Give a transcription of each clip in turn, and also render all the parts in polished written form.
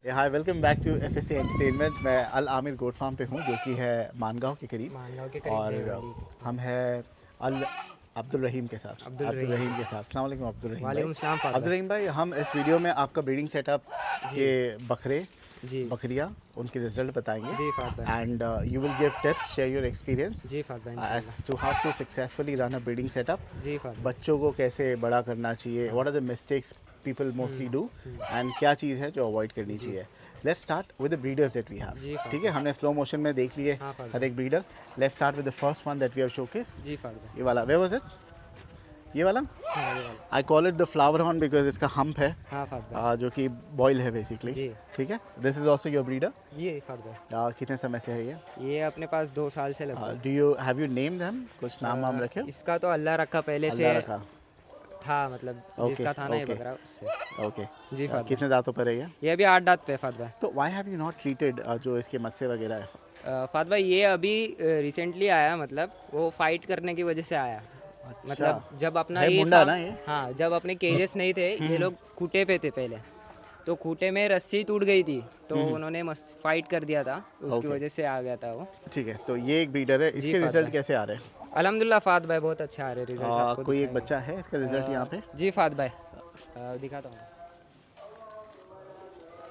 Hi welcome back to FSC entertainment. मैं Al Aamir goat farm पे हूँ जो कि है मानगांव के करीब। और देवली। हम हैं अल अब्दुल रहीम के साथ। अब्दुल अब्दुल रहीम रहीम के साथ। अस्सलाम वालेकुम अब्दुल रहीम भाई। वालेकुम सलाम फादर। अब्दुल रहीम भाई, हम इस वीडियो में आपका ब्रीडिंग सेटअप के बकरे जी बकरियाँ उनके रिजल्ट बताएंगे जी father. And you will give tips, share your experience जी फादर एज इंशाल्लाह। To how to successfully run a breeding setup. जी फादर। बच्चों को कैसे बड़ा करना चाहिए, what are the mistakes people mostly do and क्या चीज़ है जो अवॉइड करनी चाहिए। Let's start with the breeders that we have. जी ठीक है, हमने स्लो मोशन में देख लिए हाँ फादर। हर एक breeder. Let's start with the first one that we have showcase. जी फादर। ये वाला, वेयर वाज इट? ये वाला हाँ ये वाला। I call it the flower horn because इसका हम्प है हाँ फादर। जो कि बॉयल है बेसिकली। जी। ठीक है, this is also your breeder. ये फादर। कितने समय से है ये? ये अपने पास 2 साल से लगभग। Do you have you name them? कुछ नाम वाम रखे हो? इसका तो अल्लाह रखा पहले से अल्लाह रखा। था, मतलब Okay, जिसका था ना ये okay. बकरा उससे। ओके। जी फादर। कितने दांतों पर है ये? ये अभी 8 दांत पे फादर। तो why have you not treated जो इसके मस्से वगैरह है? फादर भाई ये अभी रिसेंटली आया, मतलब वो फाइट करने की वजह से आया। मतलब जब अपना है ये मुंडा फार्म- ना ये? हाँ, जब अपने केजेस नहीं थे, ये लोग खूटे पे थे पहले, तो खूटे में रस्सी टूट गई थी, तो उन्होंने फाइट कर दिया था, उसकी Okay. वजह से आ गया था वो। ठीक है, तो ये एक ब्रीडर है। इसके फादर। रिजल्ट कैसे आ रहे हैं? अल्हम्दुलिल्लाह फाद भाई, बहुत अच्छा आ रहे रिजल्ट। आपको कोई एक दिखाएंगे। बच्चा है इसका रिजल्ट यहाँ पे? जी फाद भाई, दिखाता हूँ।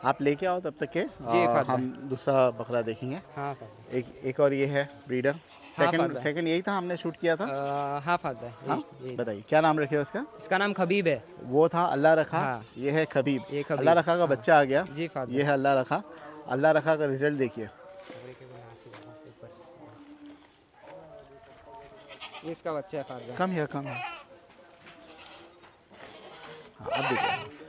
आप लेके आओ तब तक के जी, फाद हम दूसरा बकरा देखेंगे। हाँ फाद एक और ये है ब्रीडर। Second father. सेकंड यही था हमने शूट किया था। भाई। हाँ फाद भाई, हाँ, बताइए क्या नाम रखे उसका? इसका नाम खबीब है। वो था अल्लाह रखा। हाँ। ये है खबीब। ये खबीब। अल्लाह रखा का बच्चा आ गया। जी फाद ये है अल्लाह रखा। अल्लाह रखा का रिजल्ट देखिए। ये इसका बच्चा है फाद भाई। कम है कम है। हाँ, अब देखिए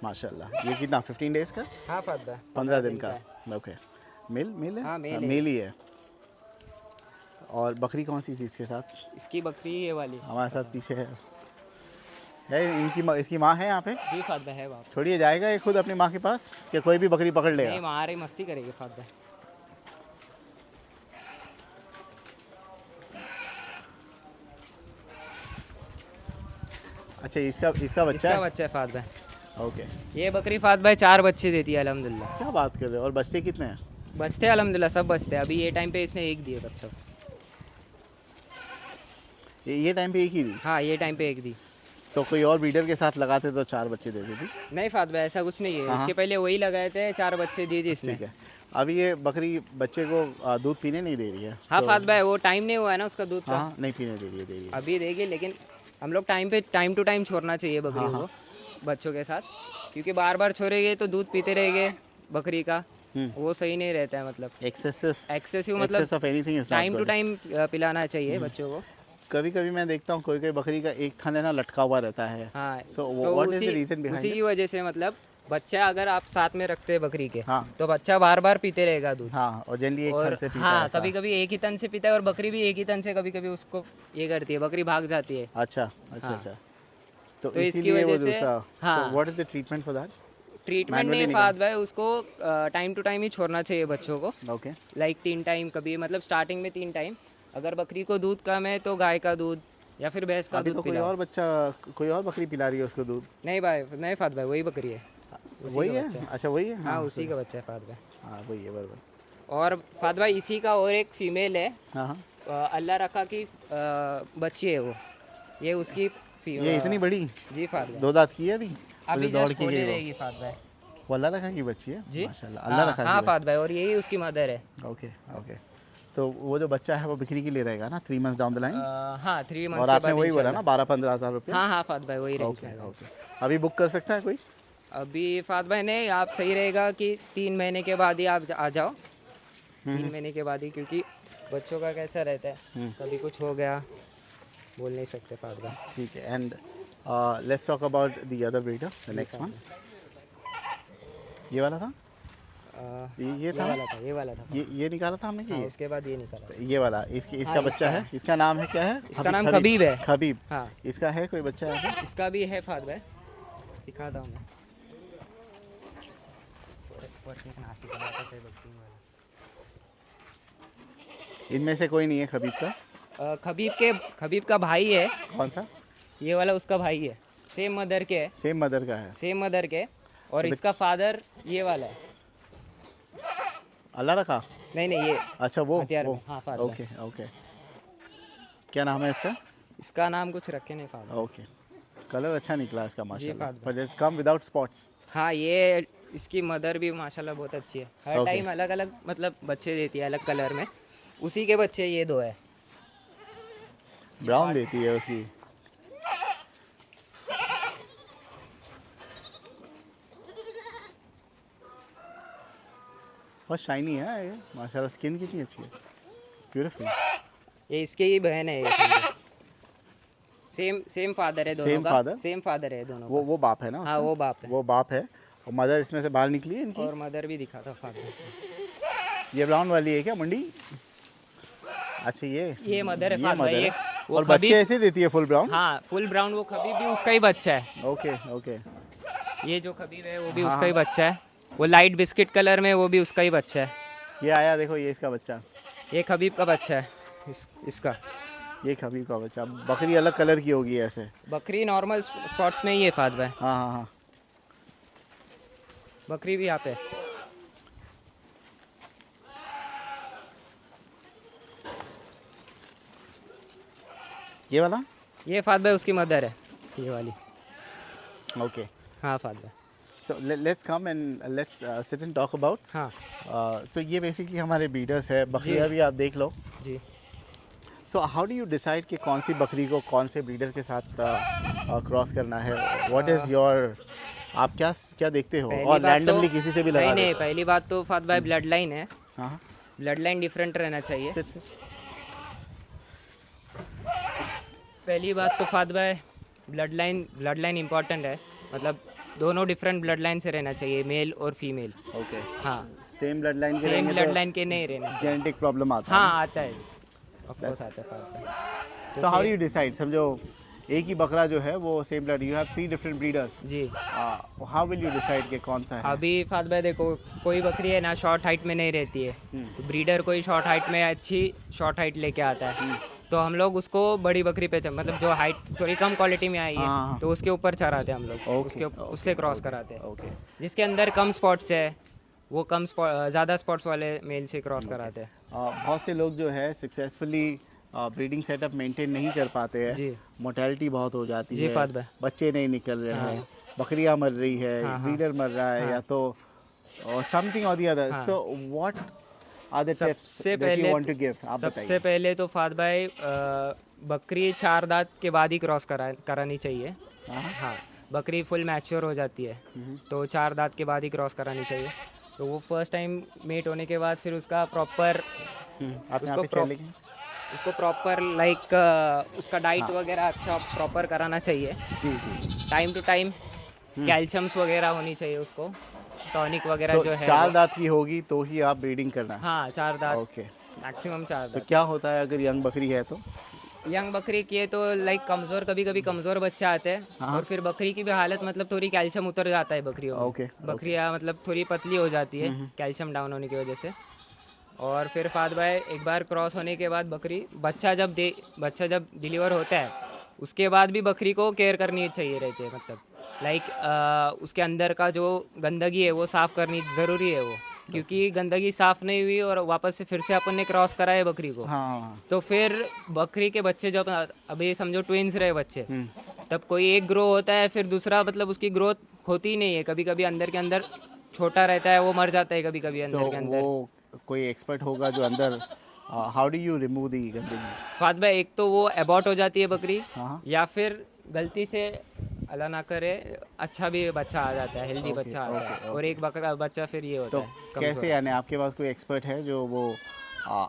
माशाल्लाह। ये कितना 15 डेज का? हाँ फाद भाई, 15 दिन का। ओके, मेल मेल है? हाँ, मेल है। मेल ही है। और बकरी कौन सी थी इसके साथ? इसकी बकरी ये वाली। हमारे साथ पीछे है इनकी इसकी माँ है यहाँ पे? जी फाद भाई है बाप। छोड़िए, जाएगा ये खुद अपनी माँ के पास कि कोई भी बकरी पकड़ नहीं, लेगा? मारे मस्ती करेगी फाद भाई। अच्छा, इसका इसका बच्चा इसका है? बच्चा है फाद भाई। ओके। ये बकरी फाद भाई 4 बच्चे देती है अल्हम्दुलिल्लाह। क्या बात कर रहे हो? और बच्चे कितने हैं? बचते हैं अल्हम्दुलिल्लाह, सब बचते हैं। अभी ये टाइम पे इसने एक दिए बच्चों। ये टाइम पे एक ही दी? हाँ, ये टाइम पे एक दी। तो कोई और ब्रीडर के साथ लगाते तो 4 बच्चे दे देती? नहीं फाद भाई, ऐसा कुछ नहीं है। हाँ। इसके पहले वही लगाए थे, 4 बच्चे दिए थे इसने। ठीक है। अभी ये बकरी बच्चे को दूध पीने नहीं दे रही है? हाँ So- फाद भाई, वो टाइम नहीं हुआ है ना उसका दूध का। हाँ, नहीं पीने दे रही है। अभी देगी, लेकिन हम लोग टाइम टू टाइम छोड़ना चाहिए बकरी हाँ, को बच्चों के साथ, क्योंकि बार बार छोड़ेंगे तो दूध पीते रहेंगे बकरी का, वो सही नहीं रहता है। मतलब एक्सेसिव मतलब excess of anything is time to time पिलाना चाहिए बच्चों को। कभी कभी मैं देखता हूँ कोई बकरी का एक थन है ना लटका हुआ रहता है। हाँ, So, तो what is the reason behind उसी it? की वजह से, मतलब बच्चा अगर आप साथ में रखते हैं बकरी के, हाँ। तो बच्चा बार बार पीते रहेगा दूध। हाँ, और जनरली एक और थन से पीता हाँ, है ऐसा। कभी कभी एक ही तन से पीता है, और बकरी भी एक ही तन से कभी कभी उसको ये करती है, बकरी भाग जाती है। अच्छा अच्छा हाँ। अच्छा। तो तो इसकी इसीलिए वो वजह से- दूसरा। हाँ। What is the treatment for that? Treatment Manually नहीं फाद भाई, उसको टाइम टू टाइम ही छोड़ना चाहिए बच्चों को। ओके। लाइक 3 टाइम, कभी मतलब स्टार्टिंग में 3 टाइम। अगर बकरी को दूध कम है तो गाय का दूध या फिर भैंस का अभी दूध तो पिलाओ। कोई और बकरी पिला रही है उसको दूध? नहीं भाई, नहीं फाद भाई, वही बकरी है। उसी वही का है? बच्चा है। अच्छा, वही है। हाँ, उसी का बच्चा है फाद भाई। हाँ, वही है बराबर। और फाद भाई इसी का और एक फीमेल है, हाँ हाँ। अल्लाह रखा की बच्ची है वो। ये उसकी ये इतनी बड़ी जी फाद भाई, 2 दांत की है अभी? अभी दौड़ जस्ट की होने गई वो। रहेगी फाद भाई। वो अल्लाह रखा की बच्ची है? जी माशाल्लाह, अल्लाह रखा हाँ की फाद भाई, और यही उसकी मदर है। Okay okay. तो वो जो बच्चा है वो बिक्री के लिए रहेगा ना 3 मंथ्स डाउन द लाइन? हाँ, 3 मंथ्स और के आपने बाद वही बोला इंशाल्लाह। ना 12-15 हज़ार रुपये? हाँ हाँ फाद भाई, वही रेंज ओके में है। ओके। अभी बुक कर सकता है कोई? अभी फाद भाई नहीं, आप सही रहेगा कि 3 महीने के बाद ही आप आ जाओ। 3 महीने के बाद ही, क्योंकि बच्चों का कैसा रहता है, कभी कुछ हो गया बोल नहीं सकते फाद भाई। ठीक है। And let's talk about the other breeder, the next one. ये वाला था? ये ये था? वाला था, ये वाला था। ये निकाला था हमने कि हाँ, ये? उसके बाद ये निकाला। ये वाला इसका हाँ, बच्चा है। इसका नाम है क्या है? इसका नाम खबीब है। खबीब। हाँ, इसका है कोई बच्चा है? इसका भी है फाद भाई, दिखाता हूँ मैं। इनमें से कोई नहीं है खबीब का? खबीब का भाई है, कौन सा? ये वाला उसका भाई है, सेम मदर के है, सेम मदर का है? सेम मदर के। और इसका फादर ये वाला है। अल्लाह रखा? नहीं नहीं, ये अच्छा वो हथियार वो में, हाँ फाद भाई। Okay okay. क्या नाम है इसका? इसका नाम कुछ रखे नहीं फाद भाई। ओके। कलर अच्छा निकला इसका माशाल्लाह, Fahd but it's come without spots. हाँ, ये इसकी मदर भी माशाल्लाह बहुत अच्छी है, हर Okay. टाइम अलग अलग मतलब बच्चे देती है अलग कलर में। उसी के बच्चे ये दो है। ब्राउन देती है उसकी। बहुत शाइनी है ये माशाल्लाह, स्किन कितनी अच्छी है, ब्यूटीफुल। ये इसकी ही बहन है, ये सेम सेम फादर है दोनों Same का, father? सेम फादर है दोनों का। वो बाप है ना हाँ उसका? वो बाप है, वो बाप है और मदर इसमें से बाहर निकली है इनकी। और मदर भी दिखा था फादर। ये ब्राउन वाली है क्या मुंडी? अच्छा ये मदर है ये फादर, मदर ये है। वो और कभी बच्चे ऐसे देती है फुल ब्राउन? हाँ फुल ब्राउन, वो कभी भी उसका ही बच्चा है। Okay okay. ये जो खबीब है वो भी हाँ, उसका ही बच्चा है, वो लाइट बिस्किट कलर में, वो भी उसका ही बच्चा है। ये आया देखो, ये इसका बच्चा, ये खबीब का बच्चा है, इसका। ये खबीब का बच्चा। बकरी अलग कलर की होगी ऐसे? बकरी नॉर्मल स्पॉट्स में ही है फाद भाई, हाँ हाँ हाँ। बकरी भी यहाँ पे। ये वाला? ये फाद भाई उसकी मदर है, ये वाली। ओके। हाँ फाद भाई। So let's come and let's sit and talk about. हाँ तो ये बेसिकली हमारे ब्रीडर्स है, बकरियाँ भी आप देख लो। जी। So how do you decide कि कौन सी बकरी को कौन से ब्रीडर के साथ क्रॉस करना है? व्हाट इज़ योर, आप क्या क्या देखते हो? पहली और बात रैंडमली तो- किसी से भी नहीं लगा नहीं, दो? पहली बात तो फाद भाई ब्लड लाइन है, हाँ हाँ। ब्लड लाइन डिफरेंट रहना चाहिए। Sit, sit. पहली बात तो फाद भाई ब्लड लाइन इम्पॉर्टेंट है, मतलब दोनों डिफरेंट ब्लड लाइन से रहना चाहिए, मेल और फीमेल। ओके। हाँ, सेम ब्लड लाइन के सेम रहेंगे ब्लड तो लाइन के नहीं रहना चाहिए। जेनेटिक प्रॉब्लम आता है। हाँ आता है, ऑफ कोर्स आता है फाद भाई। So how do you decide? समझो एक ही बकरा जो है वो same blood, you have 3 different breeders, जी। हाउ विल यू डिसाइड कि कौन सा है? अभी फाद भाई देखो, कोई बकरी है ना शॉर्ट हाइट में नहीं रहती है, तो ब्रीडर कोई शॉर्ट हाइट में अच्छी शॉर्ट हाइट लेके आता है, तो हम लोग उसको बड़ी बकरी पे मतलब जो हाइट थोड़ी कम क्वालिटी में आई हाँ। है तो उसके ऊपर चढ़ाते हैं हम लोग, Okay, उसके okay, उससे क्रॉस कराते हैं। ओके। जिसके अंदर कम स्पॉट्स है वो कम ज़्यादा स्पॉट्स वाले मेल से क्रॉस कराते हैं। बहुत से लोग जो है सक्सेसफुली ब्रीडिंग सेटअप मेंटेन नहीं कर पाते हैं, जी। मोर्टेलिटी बहुत हो जाती जी है, फाद भाई। बच्चे नहीं निकल रहे हाँ। हैं, बकरियां मर रही है, हाँ, हाँ। ब्रीडर मर रहा है, या तो समथिंग और दी अदर। हाँ। So what are the tips सबसे दैट यू पहले वांट टू गिव? आप सबसे बताइए। पहले तो फाद भाई बकरी 4 दांत के बाद ही क्रॉस करानी चाहिए। हाँ। हाँ, बकरी फुल मैच्योर हो जाती है तो 4 दांत के बाद ही क्रॉस करानी चाहिए। तो वो फर्स्ट टाइम मेट होने के बाद फिर उसका प्रॉपर आप उसको यहाँ पे pro- खेलेंगे? उसको प्रॉपर लाइक उसका डाइट वगैरह अच्छा प्रॉपर कराना चाहिए, जी जी। Time to time. कैल्शियम्स वगैरह होनी चाहिए उसको, टॉनिक वगैरह जो है 4 वो- दांत की होगी तो ही आप ब्रीडिंग करना। हाँ 4 दांत, ओके। मैक्सिमम 4 तो दांत। क्या होता है अगर यंग बकरी है तो? यंग बकरी की है तो लाइक कमज़ोर, कभी कभी कमज़ोर बच्चा आते हैं, हाँ। और फिर बकरी की भी हालत मतलब थोड़ी कैल्शियम उतर जाता है बकरियों में। ओके, बकरियाँ मतलब थोड़ी पतली हो जाती है कैल्शियम डाउन होने की वजह से। और फिर फाद भाई एक बार क्रॉस होने के बाद बच्चा जब डिलीवर होता है उसके बाद भी बकरी को केयर करनी चाहिए रहती है, मतलब लाइक उसके अंदर का जो गंदगी है वो साफ़ करनी ज़रूरी है वो, क्योंकि गंदगी साफ़ नहीं हुई और वापस से फिर से अपन ने क्रॉस कराए बकरी को, हाँ। तो फिर बकरी के बच्चे जब अभी समझो ट्विंस रहे बच्चे, तब कोई एक ग्रो होता है फिर दूसरा मतलब उसकी ग्रोथ होती ही नहीं है, कभी कभी अंदर के अंदर छोटा रहता है वो मर जाता है कभी कभी तो अंदर के अंदर। वो कोई एक्सपर्ट होगा जो अंदर, हाउ डू यू रिमूव दी गंदगी? फाद भाई एक तो वो अबॉर्ट हो जाती है बकरी, हाँ। या फिर गलती से अल्लाह ना करे अच्छा भी बच्चा आ जाता है, हेल्दी ओके, बच्चा आता है, ओके, और एक बच्चा फिर ये होता तो है कैसे, कमज़ोर। यानी आपके पास कोई एक्सपर्ट है जो वो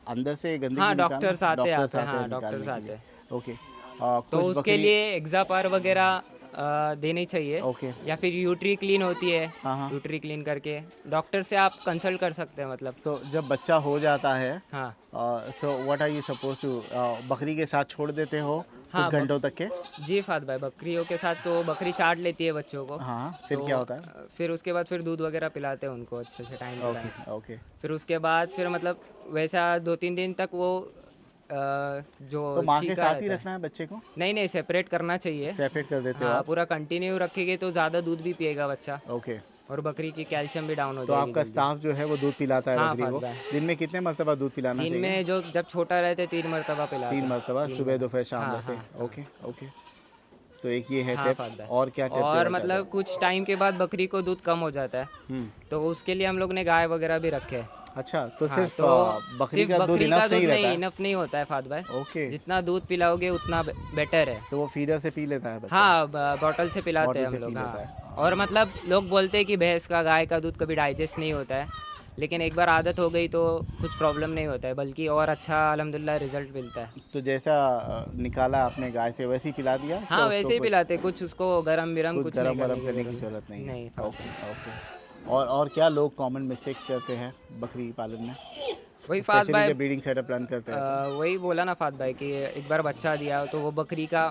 अंदर से गंदगी हाँ, निकालना? डॉक्टर्स आते हैं, हाँ, निकालने डॉक्टर्स के आते लिए। हैं। ओके। तो कुछ उसके बकरी, लिए एग्जापार वगैरह देनी चाहिए, ओके। या फिर यूट्री क्लीन होती है, हाँ, हाँ। यूट्री क्लीन करके डॉक्टर से आप कंसल्ट कर सकते हैं मतलब। सो जब बच्चा हो जाता है, हाँ so what are you suppose to, बकरी के साथ छोड़ देते हो हाँ, कुछ घंटों तक के? जी फाद भाई, बकरियों के साथ तो बकरी चाट लेती है बच्चों को। हाँ, फिर तो क्या होता है? फिर उसके बाद फिर दूध वगैरह पिलाते हैं उनको अच्छे से time to time. Okay okay. फिर उसके बाद फिर मतलब वैसा 2-3 दिन तक वो जो तो माँ के चीका साथ ही रहता है। रखना है बच्चे को? नहीं सेपरेट करना चाहिए। सेपरेट कर देते हो हाँ, आप? पूरा कंटिन्यू रखेंगे तो ज़्यादा दूध भी पिएगा बच्चा। ओके। और बकरी की कैल्शियम भी डाउन हो तो जाएगी आपका जल्दी। स्टाफ जो है वो दूध पिलाता है हाँ, बकरी को? फात भाई। दिन में कितने मरतबा दूध पिलाना दिन चाहिए? में जो जब छोटा रहते 3 मरतबा पिलाते 3 हैं। मरतबा, 3 सुबह बार। दोपहर शाम हाँ, जैसे? हाँ, ओके ओके। सो एक ये है हाँ टिप। फात भाई। और क्या टिप और देना चाहते मतलब कुछ टाइम के बाद बकरी को दूध कम हो जाता है, हो? तो उसके लिए हम लोग ने गाय वगैरह भी रखे हैं। अच्छा, तो हाँ, सिर्फ तो बकरी सिर्फ का दूध बकरी का इनफ दूध नहीं रहता नहीं है? इनफ नहीं होता है फात भाई। ओके, जितना दूध पिलाओगे उतना बेटर है। तो वो फीडर से पी लेता है बच्चा? हाँ, बॉटल से पिलाते बॉटल हैं से हम पी लोग। लेता हाँ, है। और मतलब लोग बोलते हैं कि भैंस का गाय का दूध कभी डाइजेस्ट नहीं होता है, लेकिन एक बार आदत हो गई तो कुछ प्रॉब्लम नहीं होता है, बल्कि और अच्छा अल्हम्दुलिल्लाह रिजल्ट मिलता है। तो जैसा निकाला आपने गाय से वैसे ही पिला दिया? हाँ, क्या वैसे उसको ही कुछ पिलाते, कुछ उसको गरम बिरम कुछ कुछ नहीं गरम वरम करने करने की की ज़रूरत ज़रूरत नहीं है? नहीं फात ओके ओके। और क्या लोग कॉमन मिस्टेक्स करते हैं बकरी पालन में, वही फात स्पेशली भाई। जब ब्रीडिंग सेटअप रन करते हैं तो? वही बोला ना फात भाई कि एक बार बच्चा दिया तो वो बकरी का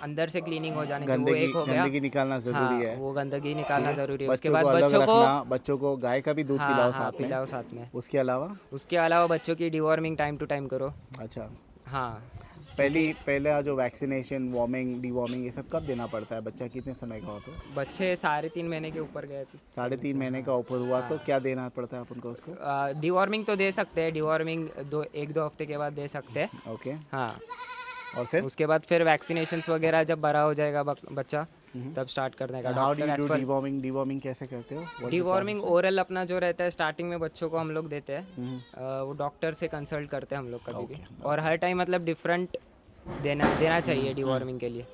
अंदर से क्लीनिंग हो जानी चाहिए, वो गंदगी एक हो गया। गंदगी निकालना ज़रूरी हाँ, है। वो गंदगी निकालना ज़रूरी है। उसके बच्चों को बाद अलग बच्चों को, रखना, बच्चों को गाय का भी दूध हाँ पिलाओ हाँ, साथ में। पिलाओ साथ में। उसके अलावा? उसके अलावा बच्चों की डिवॉर्मिंग टाइम टू टाइम करो। अच्छा, हाँ, पहला जो वैक्सीनेशन, वॉर्मिंग, डीवॉर्मिंग, ये सब कब देना पड़ता है? बच्चा कितने समय का हो तो? बच्चे 3.5 महीने के ऊपर गए थे। 3.5 महीने का ऊपर हुआ तो क्या देना पड़ता है अपन को उसको? डिवॉर्मिंग तो दे सकते हैं, डिवॉर्मिंग 1-2 हफ्ते के बाद दे सकते हैं। ओके, हाँ, और फिर? उसके बाद फिर वैक्सीनेशंस वगैरह जब बड़ा हो जाएगा बच्चा, तब स्टार्ट करने का। How do doctor you as do पर डीवॉर्मिंग? डीवॉर्मिंग कैसे करते हो? What's the deworming process? Oral अपना जो रहता है स्टार्टिंग में बच्चों को हम लोग देते हैं। हम्म, वो डॉक्टर से कंसल्ट करते हैं हम लोग कभी भी, Okay, और हर टाइम मतलब डिफरेंट देना चाहिए डिवॉर्मिंग के लिए।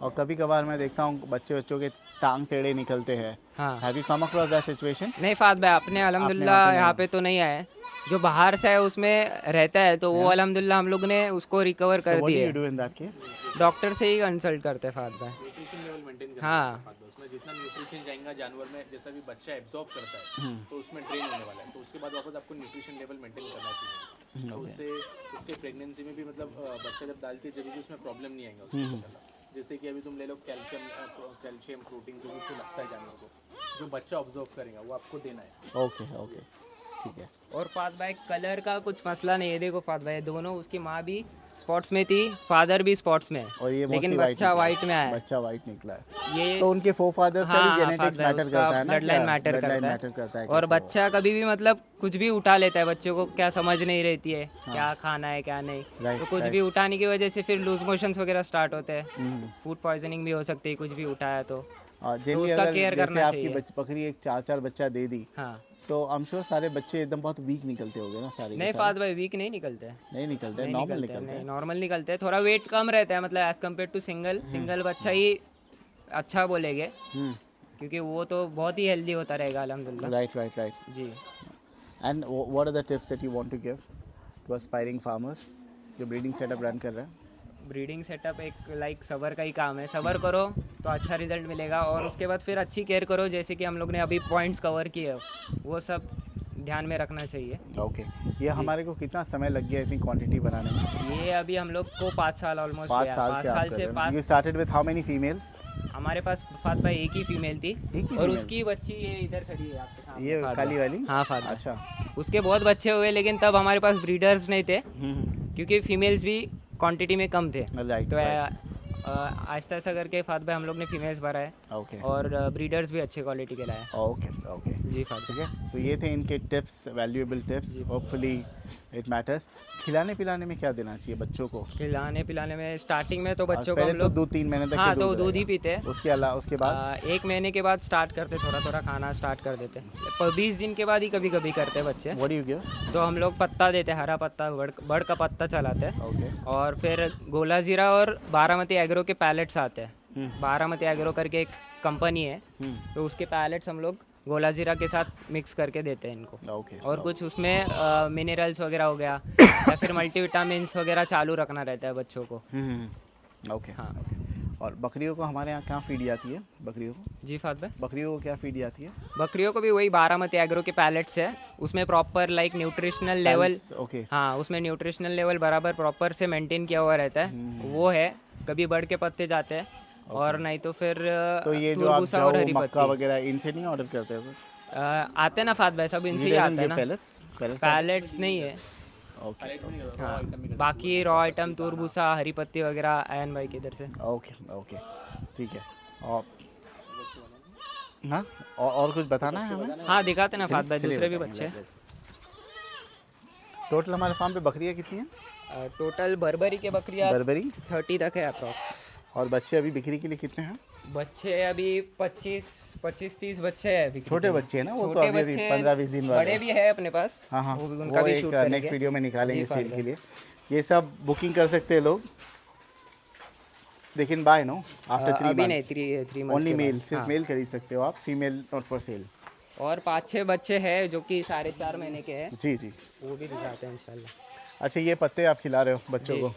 और कभी कभार मैं देखता हूँ बच्चों के टांग टेढ़े निकलते हैं। हाँ, have you come across that situation? नहीं फात भाई, अपने अल्हम्दुलिल्लाह यहाँ पे तो नहीं आए। जो बाहर से है उसमें रहता है तो वो अल्हम्दुलिल्लाह हम लोग ने उसको रिकवर सो कर व्हाट डू दिए। You do in that case? Doctor से ही कंसल्ट करते हैं फात भाई। न्यूट्रिशन लेवल मेंटेन करना हाँ, है खाद्य, उसमें जितना न्यूट्रिशन जाएगा जानवर में, जैसा भी बच्चा एब्जॉर्ब करता है तो उसमें ड्रेन होने वाला है, तो उसके बाद वापस आपको न्यूट्रिशन लेवल मेंटेन करना चाहिए। तो उससे उसके प्रेगनेंसी में भी मतलब बच्चा जब डालती है जब भी उसमें प्रॉब्लम नहीं आएगा उसको इंशाल्लाह। जैसे कि अभी तुम ले लो कैल्शियम प्रोटीन जो उसको लगता है जानवर को, जो बच्चा ऑब्जर्व करेगा वो आपको देना है। ओके ओके, ठीक है। और फात भाई कलर का कुछ मसला नहीं है। देखो फात भाई, दोनों, उसकी माँ भी स्पॉट्स में थी, फादर भी स्पॉट्स में है, और ये लेकिन mostly white बच्चा निकला है। वाइट में आया है। बच्चा वाइट निकला है ये तो उनके फोरफादर्स का भी हाँ, जेनेटिक्स father, मैटर उसका करता है ना? blood line क्या? matter Blood line करता है। matter करता है और कैसे वो? बच्चा कभी भी मतलब कुछ भी उठा लेता है, बच्चों को क्या समझ नहीं रहती है क्या खाना है क्या नहीं, Right, तो कुछ right. भी उठाने की वजह से फिर लूज मोशंस वगैरह स्टार्ट होते हैं, हम्म। फूड पॉइजनिंग भी हो सकती है कुछ भी उठाया तो। जनरली उसका अगर care जैसे करना आपकी चाहिए। बकरी एक 4 बच्चा दे दी हाँ, तो आई एम श्योर सारे बच्चे एकदम बहुत वीक निकलते होंगे ना सारे के नहीं सारे? फात भाई, वीक नहीं निकलते हैं। नहीं निकलते, नहीं नॉर्मल निकलते हैं, निकलते नहीं हैं। नॉर्मल निकलते हैं। थोड़ा वेट कम रहता है, मतलब एज कम्पेयर टू सिंगल बच्चा ही अच्छा बोलेंगे, क्योंकि वो तो बहुत ही हेल्दी होता रहेगा अल्हम्दुलिल्लाह। Right right right. जी, and what are the tips that you want to give to aspiring farmers जो ब्रीडिंग सेटअप रन कर रहे हैं? ब्रीडिंग सेटअप एक लाइक सबर का ही काम है। सबर करो तो अच्छा रिजल्ट मिलेगा, और उसके बाद फिर अच्छी केयर करो, जैसे कि हम लोग ने अभी पॉइंट्स कवर किए, वो सब ध्यान में रखना चाहिए। ओके, ये हमारे को कितना समय लग गया इतनी क्वांटिटी बनाने में? ये अभी हम लोग को 5 साल ऑलमोस्ट 5 गया। साल 5 से आप साल कर से रहे हो? 5 you started with how many females? हमारे पास फात भाई एक ही फीमेल थी, एक ही और female? उसकी बच्ची ये इधर खड़ी है आपके सामने, ये फात काली भाई। वाली? हाँ फात भाई। अच्छा। उसके बहुत बच्चे हुए, लेकिन तब हमारे पास ब्रीडर्स नहीं थे, क्योंकि फीमेल्स भी क्वांटिटी में कम थे। राइट तो आहिस्ता आहिस्ता करके फात भाई हम लोग ने फीमेल्स भरा है, ओके और ब्रीडर्स भी अच्छे क्वालिटी के लाए। ओके ओके, जी फात ठीक है। तो ये थे इनके tips, valuable tips, hopefully it matters. खिलाने पिलाने में क्या देना चाहिए बच्चों को? खिलाने पिलाने में स्टार्टिंग में तो बच्चों को पहले हम तो लोग 2-3 महीने तक हाँ के तो दूध ही रहेगा। पीते हैं। उसके अलावा उसके बाद 1 महीने के बाद स्टार्ट करते, थोड़ा थोड़ा खाना स्टार्ट कर देते। पर 20 दिन के बाद ही कभी कभी करते बच्चे, व्हाट डू यू गिव? तो हम लोग पत्ता देते, हरा पत्ता, बड़ का पत्ता चलाते हैं, ओके, और फिर गोला जीरा और बारामती एग्रो के पैलेट्स आते हैं। बारामती एग्रो करके एक कंपनी है, तो उसके पैलेट्स हम लोग गोला जीरा के साथ मिक्स करके देते हैं इनको। ओके, और कुछ उसमें मिनरल्स वगैरह हो गया या फिर मल्टीविटामिन्स वगैरह चालू रखना रहता है बच्चों को। ओके। हाँ और बकरियों को हमारे यहाँ क्या फीड जाती है? बकरियों को जी फात भाई, बकरियों को क्या फीड जाती है? बकरियों को भी वही बारामती एग्रो के पैलेट्स है, उसमें proper like nutritional level, okay, हाँ उसमें न्यूट्रिशनल लेवल बराबर प्रॉपर से मेंटेन किया हुआ रहता है, वो है। कभी बढ़ के पत्ते जाते हैं, और नहीं तो फिर तो ये जो आप तुरबूसा और जौ हरी मक्का पत्ती वगैरह इनसे नहीं ऑर्डर करते हो? आते ना फात भाई, सब इनसे ही आते हैं ना। पैलेट्स पैलेट्स नहीं है, ओके पैलेट में नहीं होता, हाँ, आइटम में बाकी रॉ आइटम तुरबूसा हरी पत्ती वगैरह आयन भाई के इधर से। ओके ओके, ठीक है। और हाँ और कुछ बताना है हमें? हाँ दिखाते ना फात भाई, चलिए दूसरे भी बताएंगे, बच्चे हैं। टोटल हमारे फार्म पे बकरियाँ कितनी हैं? टोटल बर्बरी के बकरियाँ बर्बरी 30 तक है अप्रॉक्स। और बच्चे अभी बिक्री के लिए कितने हैं? बच्चे अभी 25-30 बच्चे हैं बिक्री छोटे के लिए। बच्चे हैं ना वो, तो छोटे अभी बच्चे 15-20 दिन वाले। बड़े भी है अपने पास। हाँ हाँ, वो भी उनका वो भी एक शूट नेक्स्ट करेंगे। वीडियो में निकालेंगे जी, सेल फात के भाई। लिए। ये सब बुकिंग कर सकते हैं लोग, लेकिन बाय नो आफ्टर 3 अभी नहीं, मंथ्स 3 मंथ्स ओनली के मेल, बाद। सिर्फ हाँ। मेल खरीद सकते हो आप, फीमेल नॉट फॉर सेल। और 5-6 बच्चे हैं जो कि 4.5 महीने के हैं, जी जी। वो भी दिखाते हैं इंशाल्लाह। अच्छा ये पत्ते आप खिला रहे हो बच्चों जी। को?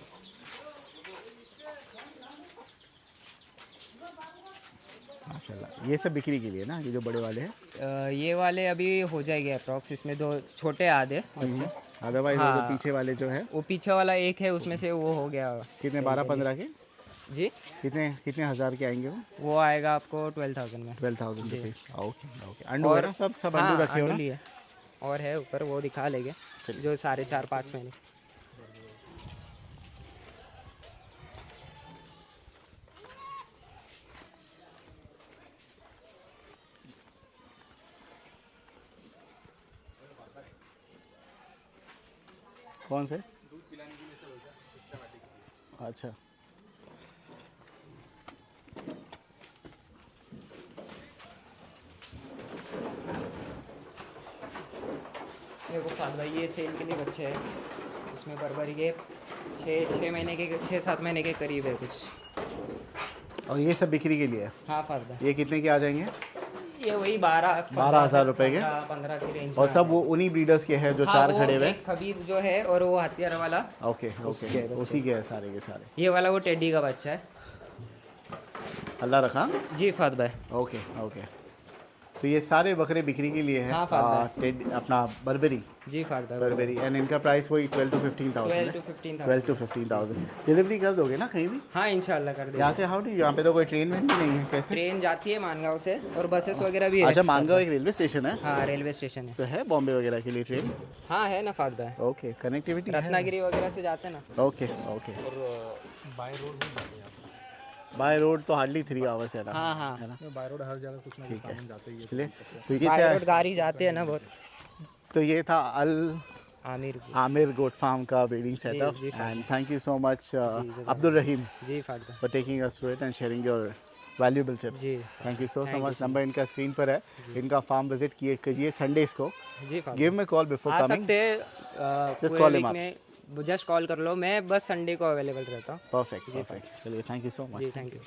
माशाल्लाह, ये सब बिक्री के लिए ना, ये जो बड़े वाले हैं? ये वाले अभी हो जाएंगे अप्रॉक्स, इसमें 2 छोटे आधे बच्चे। अदरवाइज वो जो हाँ। पीछे वाले जो है वो पीछे वाला एक है, उसमें से वो हो गया। कितने, सेल 12-15 के? के लिए। जी, कितने कितने हज़ार के आएंगे वो? वो आएगा आपको 12,000 में। 12,000 जी। रुपीज़। Okay okay. अंडू है ना, सब अंडू रखे हो ना? अंडुली है और है ऊपर, वो दिखा लेंगे चलिए। जो 4.5-5 महीने। कौन से? अच्छा देखो फात भाई, ये सेल के लिए बच्चे हैं, इसमें बर्बरी के 6 महीने के, 6-7 महीने के करीब है कुछ। और ये सब बिक्री के लिए है? हाँ फात भाई, ये कितने के आ जाएंगे? ये वही 12,000 रुपए के? 15 की रेंज और में सब आ वो उन्हीं ब्रीडर्स के हैं जो हाँ, 4 वो खड़े हुए? एक खबीब जो है और वो हथियार वाला, ओके के ओके, बच्चे। उसी के हैं सारे के सारे। ये वाला वो टेडी का बच्चा है। अल्लाह रखा। जी फात भाई। Okay okay. तो ये सारे बकरे बिक्री के लिए हैं? हाँ, फादर। अपना बर्बरी, जी फात भाई। बर्बरी, एंड इनका प्राइस वही 12 to 15,000 12 है? to 15,000। 12 to 15,000। डिलीवरी कर दोगे ना कहीं भी? हाँ इंशाल्लाह कर यहाँ देंगे। से हाउ डू, यहाँ पे तो कोई ट्रेन वेन भी नहीं है, कैसे? ट्रेन जाती है मानगांव से और बसेस वगैरह भी है। अच्छा, मानगांव एक रेलवे स्टेशन है? हाँ रेलवे स्टेशन है। तो है बॉम्बे वगैरह के लिए ट्रेन? हाँ है ना फात भाई, ओके, कनेक्टिविटी है? रत्नागिरी वगैरह से जाते हैं ना। Okay okay. बाय रोड तो हार्डली 3 आवर्स है ना? हाँ हाँ, है ना? बाय रोड हर जगह कुछ ना ठीक है, चलिए। तो ये बाय क्या रोड है? गाड़ी जाती है ना बहुत। तो ये था अल आमिर। आमिर गोट फार्म का ब्रीडिंग सेटअप, जी, and thank you so much जज़ाकल्लाह। अब्दुल रहीम जी फात भाई। for taking us through it and sharing your valuable tips. जी thank you so Thank you much. so number इनका स्क्रीन पर है, इनका फार्म विजिट कीजिए संडेज को। जी फात give me call before a coming. सकते हैं Just पूरे call वीक him up. में, जस्ट कॉल कर लो, मैं बस संडे को अवेलेबल रहता हूँ। Perfect perfect. चलिए, थैंक यू सो मच। जी थैंक यू।